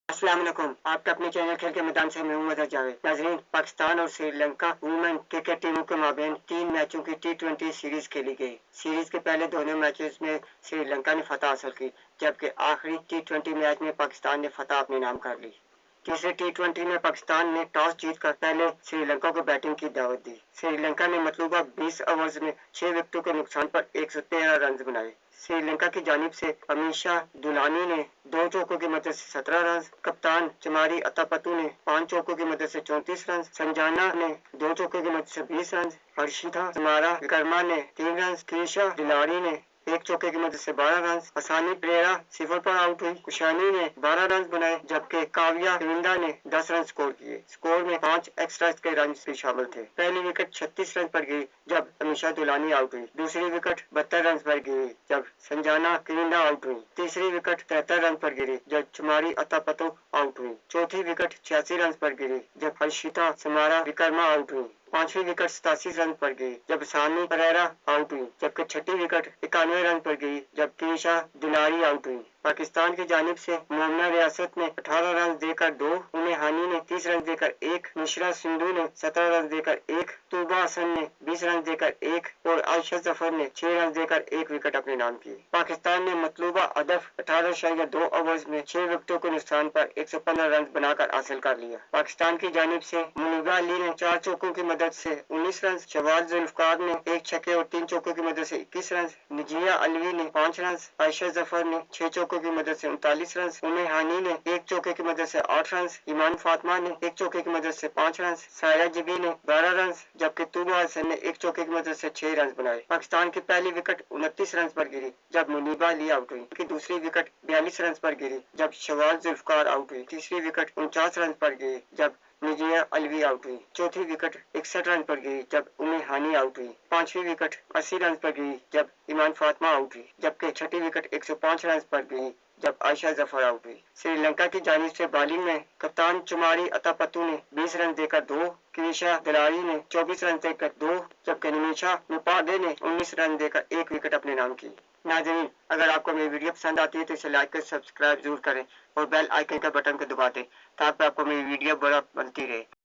अस्सलाम वालेकुम, आपका अपने चैनल खेल के मैदान से मैं मोहम्मद जावेद। नाजरीन, पाकिस्तान और श्रीलंका वुमेन क्रिकेट टीमों के माबेन 3 मैचों की T20 सीरीज खेली गई। सीरीज के पहले दोनों मैचेस में श्रीलंका ने फतह हासिल की, जबकि आखिरी T20 मैच में पाकिस्तान ने फतह अपने नाम कर ली। तीसरे T20 में पाकिस्तान ने टॉस जीतकर पहले श्रीलंका को बैटिंग की दावत दी। श्रीलंका ने मतलूबा 20 ओवर्स में 6 विकेटों के नुकसान पर 113 रन बनाए। श्रीलंका की जानिब से अमीशा दुलानी ने 2 चौकों की मदद से 17 रन, कप्तान चमारी अतापतु ने 5 चौकों की मदद से 34 रन, संजाना ने 2 चौकों की मदद से 20 रन, हर्षिता समारा विकर्मा ने 3 रन, क्रिशा दिलारी ने 1 चौके की मदद से 12 रन, हसानी परेरा 0 पर आउट हुई, कुशानी ने 12 रन बनाए, जबकि काव्या रविंदा ने 10 रन स्कोर किए। स्कोर में 5 एक्स्ट्रा के रन भी शामिल थे। पहली विकेट 36 रन पर गिरी जब अमीशा दुलानी आउट हुई। दूसरी विकेट 72 रन पर गिरी जब संजाना किरिंदा आउट हुई। तीसरी विकेट 73 रन पर गिरी जब चुमारी अतापतो आउट हुई। चौथी विकेट 86 रन पर गिरी जब हर्षिता समारा विकर्मा आउट हुई। पांचवी विकेट 87 रन पर गई जब सानी परेरा आउट हुई, जबकि छठी विकेट 91 रन पर गई जब क्रिशा दिलारी आउट हुई। पाकिस्तान की जानिब से मोमिना रियासत ने 18 रन देकर 2, उन्हें हानी ने 30 रन देकर 1, मिश्रा सिंधु ने 17 रन देकर 1, तूबा हसन ने 20 रन देकर 1 और आयशा जफर ने 6 रन देकर 1 विकेट अपने नाम की। पाकिस्तान ने मतलूबा हदफ 18.2 ओवर्स में 6 विकेटों के नुकसान पर 115 रन बनाकर हासिल कर लिया। पाकिस्तान की जानिब से मुनीबा अली ने 4 चौकों की मदद से 19 रन, शवाल जुल्फकार ने 1 छक्के और 3 चौकों की मदद से 21 रन, नजिया अलवी ने 5 रन, आयशा जफर ने 6 चौकों की मदद से 39 रन, उन्हें हानी ने 1 चौके की मदद से 8 रन, ईमान फातिमा ने 1 चौके की मदद से 5 रन, सायरा जिबी ने 12 रन, जबकि तूबा हसन ने 1 चौके की मदद से 6 रन बनाए। पाकिस्तान की पहली विकेट 29 रन पर गिरी जब मुनीबा अली आउट हुई। उनकी दूसरी विकेट 42 रन पर गिरी जब शवाल जुल्फकार आउट हुई। तीसरी विकेट 49 रन पर गिरी जब नजिया अलवी आउट हुई। चौथी विकेट 61 रन पर गिरी जब उम्मे हानी आउट हुई। पांचवी विकेट 80 रन पर गिरी जब ईमान फातिमा आउट हुई, जबकि छठी विकेट 105 रन पर गिरी जब आयशा जफर आउट हुई। श्रीलंका की जानिब से बॉलिंग में कप्तान चुमारी अतापतु ने 20 रन देकर 2, क्रिशा दिलारी ने 24 रन देकर 2, जबकि निमिषा मुपागे ने 19 रन देकर 1 विकेट अपने नाम की। नाज़रीन, अगर आपको मेरी वीडियो पसंद आती है तो इसे लाइक कर सब्सक्राइब जरूर करें और बेल आइकन का बटन को दबा दें ताकि आपको मेरी वीडियो बड़ा बनती रहे।